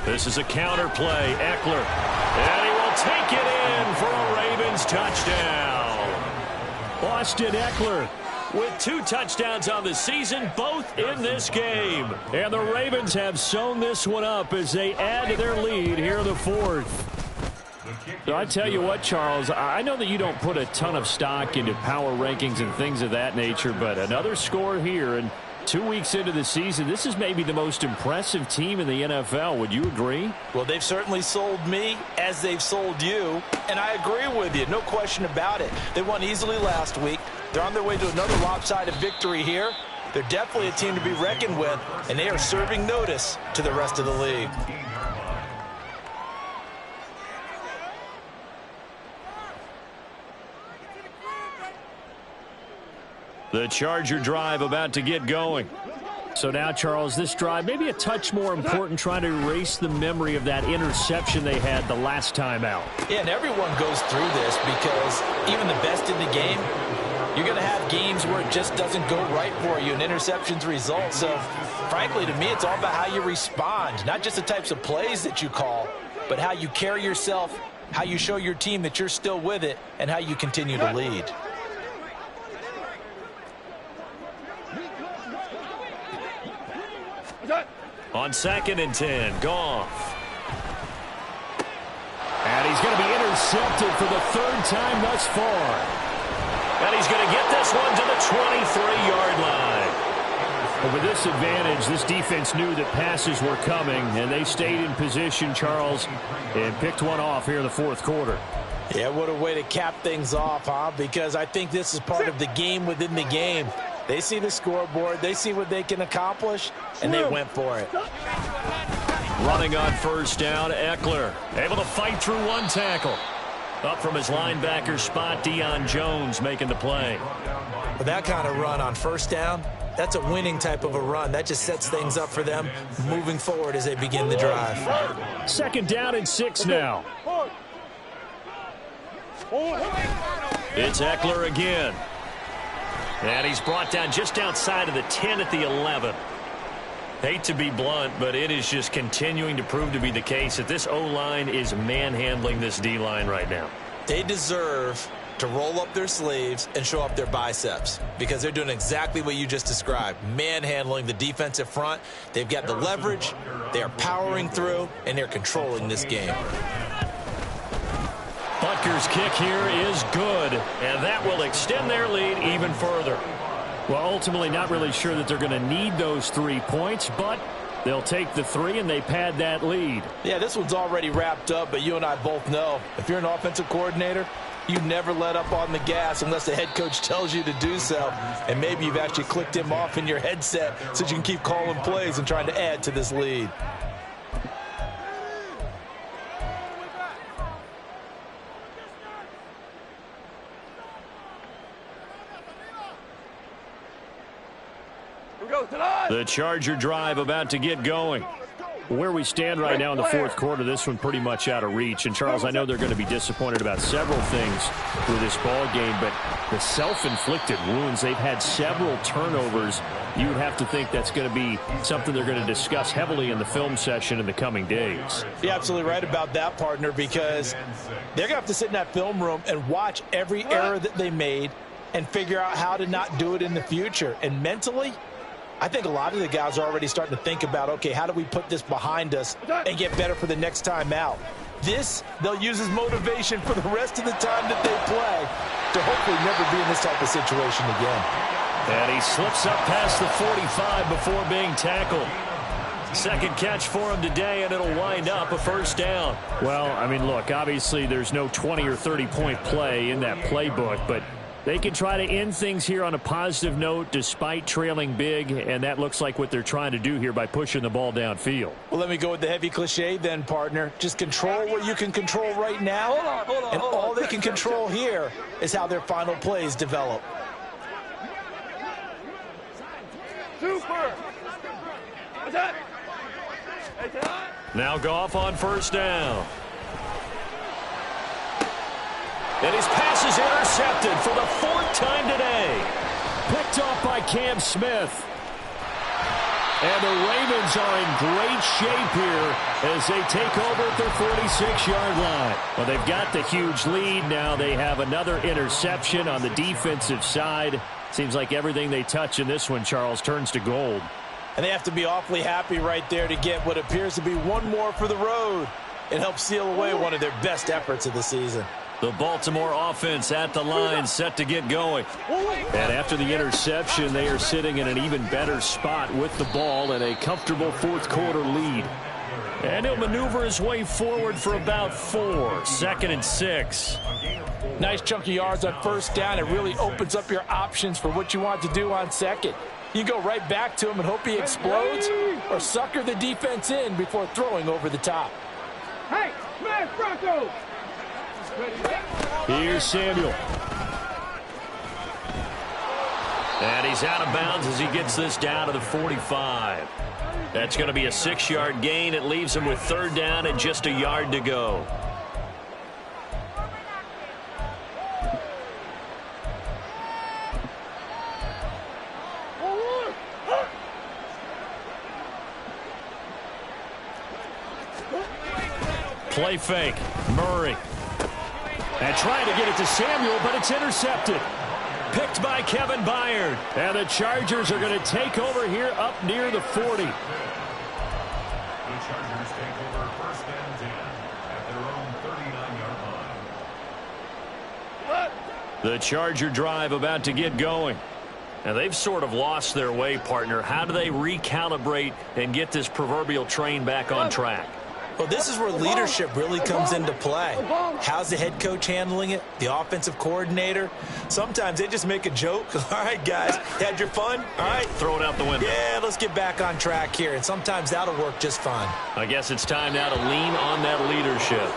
Speaker 1: This is a counter play. Eckler. And he will take it in for a Ravens touchdown. Austin Eckler with 2 touchdowns on the season, both in this game. And the Ravens have sewn this one up as they add to their lead here in the 4th. So I tell you what, Charles, I know that you don't put a ton of stock into power rankings and things of that nature, but another score here, and 2 weeks into the season, this is maybe the most impressive team in the NFL. Would you agree?
Speaker 3: Well, they've certainly sold me as they've sold you, and I agree with you, no question about it. They won easily last week. They're on their way to another lopsided victory here. They're definitely a team to be reckoned with, and they are serving notice to the rest of the league.
Speaker 1: The Charger drive about to get going. So now, Charles, this drive maybe a touch more important, trying to erase the memory of that interception they had the last time out.
Speaker 3: Yeah, and everyone goes through this, because even the best in the game, you're going to have games where it just doesn't go right for you and interceptions result. So, frankly, to me, it's all about how you respond, not just the types of plays that you call, but how you carry yourself, how you show your team that you're still with it, and how you continue to lead.
Speaker 1: On 2nd and 10, Goff. And he's going to be intercepted for the 3rd time thus far. And he's going to get this one to the 23-yard line. But with this advantage, this defense knew that passes were coming, and they stayed in position, Charles, and picked one off here in the 4th quarter.
Speaker 3: Yeah, what a way to cap things off, huh? Because I think this is part of the game within the game. They see the scoreboard, they see what they can accomplish, and they went for it.
Speaker 1: Running on 1st down, Eckler able to fight through one tackle. Up from his linebacker spot, Deion Jones making the play.
Speaker 2: With that kind of run on 1st down, that's a winning type of a run. That just sets things up for them moving forward as they begin the drive.
Speaker 1: 2nd down and 6 now. It's Eckler again. And he's brought down just outside of the 10 at the 11. Hate to be blunt, but it is just continuing to prove to be the case that this O-line is manhandling this D-line right now.
Speaker 2: They deserve to roll up their sleeves and show up their biceps because they're doing exactly what you just described, manhandling the defensive front. They've got the leverage, they are powering through, and they're controlling this game.
Speaker 1: Butker's kick here is good, and that will extend their lead even further. Well, ultimately not really sure that they're going to need those 3 points, but they'll take the 3 and they pad that lead.
Speaker 3: Yeah, this one's already wrapped up, but you and I both know if you're an offensive coordinator, you never let up on the gas unless the head coach tells you to do so. And maybe you've actually clicked him off in your headset so you can keep calling plays and trying to add to this lead.
Speaker 1: The Charger drive about to get going. Where we stand right now in the 4th quarter, this one pretty much out of reach. And, Charles, I know they're going to be disappointed about several things with this ball game, but the self-inflicted wounds, they've had several turnovers. You would have to think that's going to be something they're going to discuss heavily in the film session in the coming days.
Speaker 3: You're absolutely right about that, partner, because they're going to have to sit in that film room and watch every error that they made and figure out how to not do it in the future. And mentally, I think a lot of the guys are already starting to think about, okay, how do we put this behind us and get better for the next time out? This, they'll use as motivation for the rest of the time that they play to hopefully never be in this type of situation again.
Speaker 1: And he slips up past the 45 before being tackled. 2nd catch for him today, and it'll wind up a 1st down. Well, I mean, look, obviously there's no 20 or 30-point play in that playbook, but they can try to end things here on a positive note despite trailing big, and that looks like what they're trying to do here by pushing the ball downfield.
Speaker 3: Well, let me go with the heavy cliche then, partner. Just control what you can control right now, and all they can control here is how their final plays develop.
Speaker 5: Super.
Speaker 1: Now Goff on 1st down. And his pass is intercepted for the 4th time today. Picked off by Cam Smith. And the Ravens are in great shape here as they take over at their 46-yard line. Well, they've got the huge lead. Now they have another interception on the defensive side. Seems like everything they touch in this one, Charles, turns to gold.
Speaker 3: And they have to be awfully happy right there to get what appears to be one more for the road. It helps seal away one of their best efforts of the season.
Speaker 1: The Baltimore offense at the line, set to get going. And after the interception, they are sitting in an even better spot with the ball and a comfortable 4th quarter lead. And he'll maneuver his way forward for about 4. 2nd and 6.
Speaker 3: Nice chunk of yards on 1st down. It really opens up your options for what you want to do on 2nd. You go right back to him and hope he explodes, or sucker the defense in before throwing over the top.
Speaker 5: Hey, smash Bronco!
Speaker 1: Here's Samuel. And he's out of bounds as he gets this down to the 45. That's going to be a 6-yard gain. It leaves him with 3rd down and just a yard to go. Play fake. Murray. And trying to get it to Samuel, but it's intercepted. Picked by Kevin Byard. And the Chargers are going to take over here up near the 40. The Charger drive about to get going. And they've sort of lost their way, partner. How do they recalibrate and get this proverbial train back on track?
Speaker 2: Well, this is where leadership really comes into play. How's the head coach handling it? The offensive coordinator? Sometimes they just make a joke. All right, guys, had your fun? All right.
Speaker 1: Throw it out the window.
Speaker 2: Yeah, let's get back on track here. And sometimes that'll work just fine.
Speaker 1: I guess it's time now to lean on that leadership.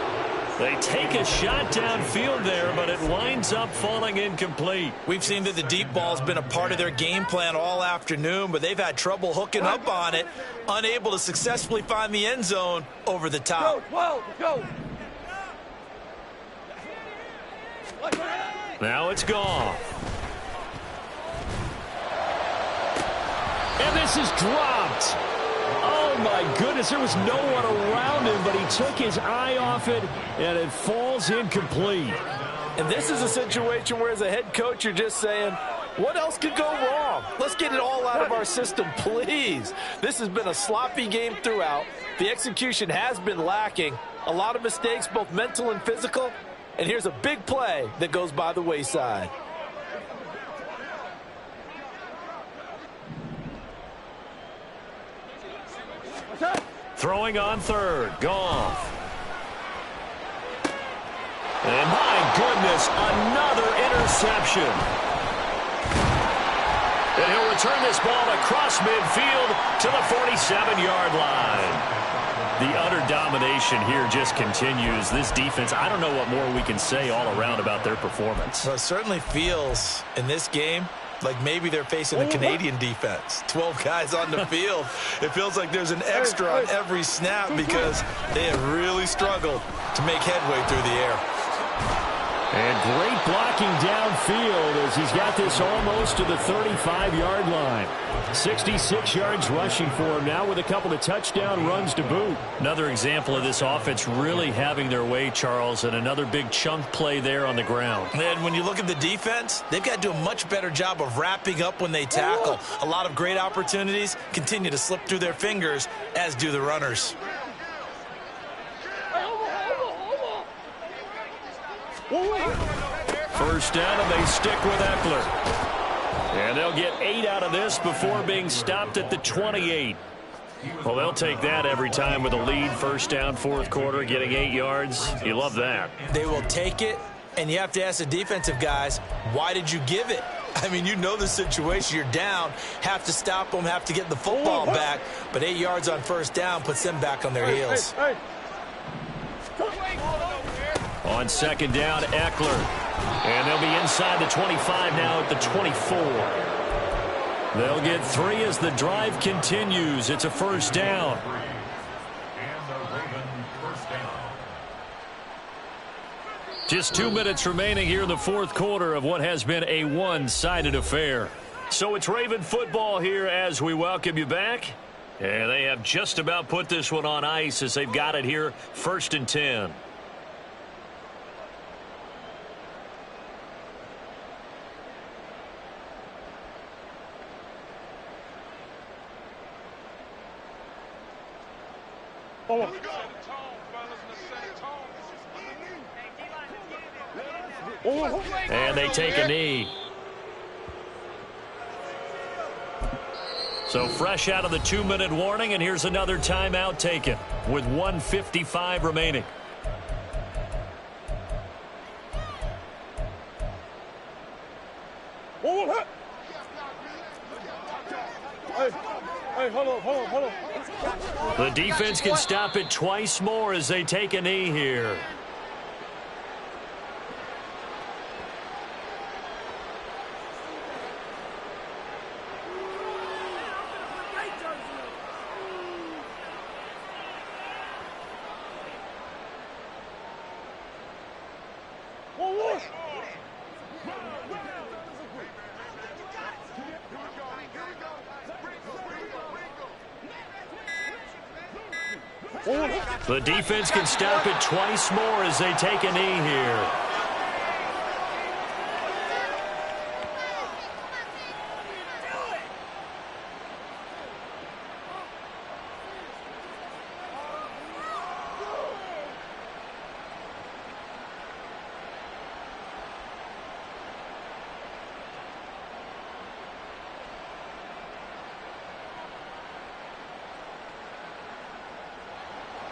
Speaker 1: They take a shot downfield there, but it winds up falling incomplete.
Speaker 2: We've seen that the deep ball's been a part of their game plan all afternoon, but they've had trouble hooking up on it, unable to successfully find the end zone over the top.
Speaker 5: Go.
Speaker 1: Now it's gone.
Speaker 4: And this is dropped. Oh, my goodness, there was no one around him, but he took his eye off it, and it falls incomplete.
Speaker 3: And this is a situation where, as a head coach, you're just saying, what else could go wrong? Let's get it all out of our system, please. This has been a sloppy game throughout. The execution has been lacking. A lot of mistakes, both mental and physical. And here's a big play that goes by the wayside.
Speaker 1: Throwing on third. Goff. And my goodness, another interception. And he'll return this ball across midfield to the 47-yard line. The utter domination here just continues. This defense, I don't know what more we can say all around about their performance.
Speaker 2: Well, it certainly feels in this game like maybe they're facing a Canadian defense. 12 guys on the field. It feels like there's an extra on every snap because they have really struggled to make headway through the air.
Speaker 4: And great blocking downfield as he's got this almost to the 35-yard line. 66 yards rushing for him now with a couple of touchdown runs to boot.
Speaker 1: Another example of this offense really having their way, Charles, and another big chunk play there on the ground.
Speaker 2: And when you look at the defense, they've got to do a much better job of wrapping up when they tackle. A lot of great opportunities continue to slip through their fingers, as do the runners.
Speaker 1: First down, and they stick with Eckler. And they'll get 8 out of this before being stopped at the 28. Well, they'll take that every time with a lead. First down, fourth quarter, getting 8 yards. You love that.
Speaker 2: They will take it, and you have to ask the defensive guys, why did you give it? I mean, you know the situation. You're down, have to stop them, have to get the football back. But 8 yards on first down puts them back on their heels.
Speaker 1: On second down, Eckler. And they'll be inside the 25 now at the 24. They'll get 3 as the drive continues. It's a first down. Just 2 minutes remaining here in the fourth quarter of what has been a one-sided affair. So it's Raven football here as we welcome you back. And they have just about put this one on ice as they've got it here, 1st and 10. And they take a knee. So fresh out of the 2-minute warning, and here's another timeout taken with 1:55 remaining.
Speaker 5: Hey, hold on.
Speaker 1: The defense can stop it twice more as they take a knee here. The defense can stop it twice more as they take a knee here.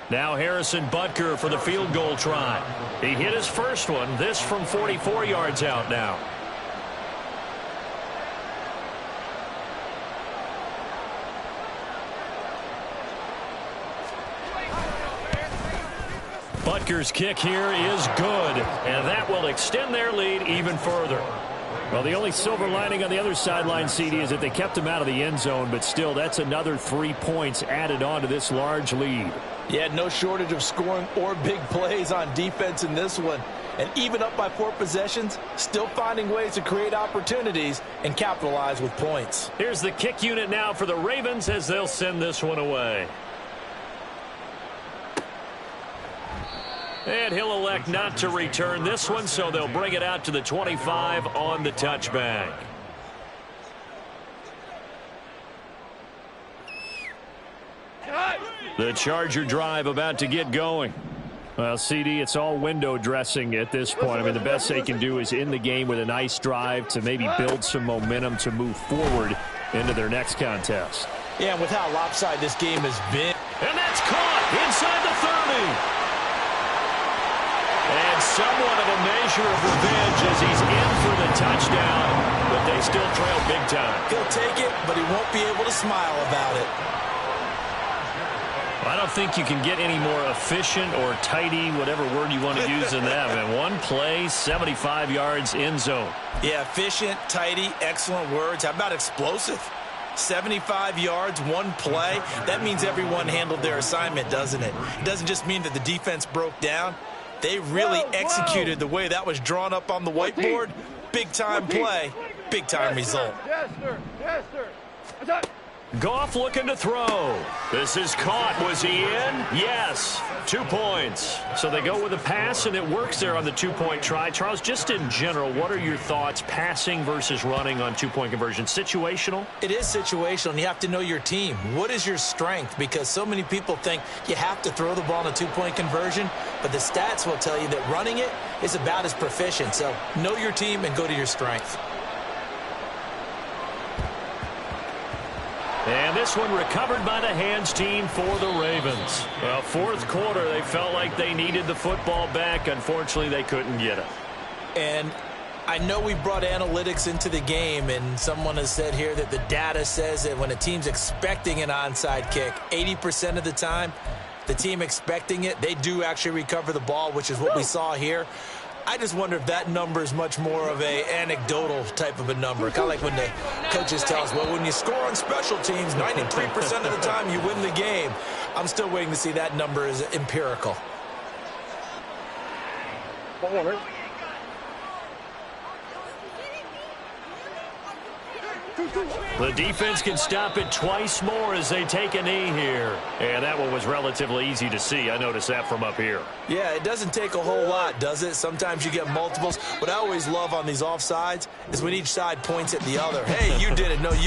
Speaker 1: Now Harrison Butker for the field goal try. He hit his first one, this from 44 yards out now. Butker's kick here is good, and that will extend their lead even further. Well, the only silver lining on the other sideline, CD, is that they kept him out of the end zone, but still, that's another 3 points added on to this large lead.
Speaker 3: Yeah, no shortage of scoring or big plays on defense in this one. And even up by 4 possessions, still finding ways to create opportunities and capitalize with points.
Speaker 1: Here's the kick unit now for the Ravens as they'll send this one away. And he'll elect not to return this one, so they'll bring it out to the 25 on the touchback. The Charger drive about to get going. Well, CD, it's all window dressing at this point. I mean, the best they can do is in the game with a nice drive to maybe build some momentum to move forward into their next contest.
Speaker 3: Yeah, and with how lopsided this game has been.
Speaker 1: And that's caught inside the 30. And somewhat of a measure of revenge as he's in for the touchdown, but they still trail big time.
Speaker 2: He'll take it, but he won't be able to smile about it.
Speaker 1: I don't think you can get any more efficient or tidy, whatever word you want to use in that. Man, one play, 75 yards in zone.
Speaker 2: Yeah, efficient, tidy, excellent words. How about explosive? 75 yards, one play. That means everyone handled their assignment, doesn't it? It doesn't just mean that the defense broke down. They really executed the way that was drawn up on the whiteboard. Big-time play, big-time result.
Speaker 5: Yes, sir. Yes, sir.
Speaker 1: Goff looking to throw. This is caught. Was he in? Yes. 2 points. So they go with a pass, and it works there on the 2-point try. Charles, just in general, what are your thoughts passing versus running on 2-point conversion? Situational?
Speaker 2: It is situational, and you have to know your team. What is your strength? Because so many people think you have to throw the ball in a 2-point conversion, but the stats will tell you that running it is about as proficient. So know your team and go to your strength.
Speaker 1: And this one recovered by the hands team for the Ravens. Well, fourth quarter, they felt like they needed the football back. Unfortunately, they couldn't get it.
Speaker 2: And I know we brought analytics into the game, and someone has said here that the data says that when a team's expecting an onside kick, 80% of the time, the team expecting it, they do actually recover the ball, which is what we saw here. I just wonder if that number is much more of a anecdotal type of a number. Kind of like when the coaches tell us, well, when you score on special teams, 93% of the time you win the game. I'm still waiting to see that number is empirical.
Speaker 1: The defense can stop it twice more as they take a knee here. And that one was relatively easy to see. I noticed that from up here.
Speaker 2: Yeah, it doesn't take a whole lot, does it? Sometimes you get multiples. What I always love on these offsides is when each side points at the other. Hey, you did it. No, you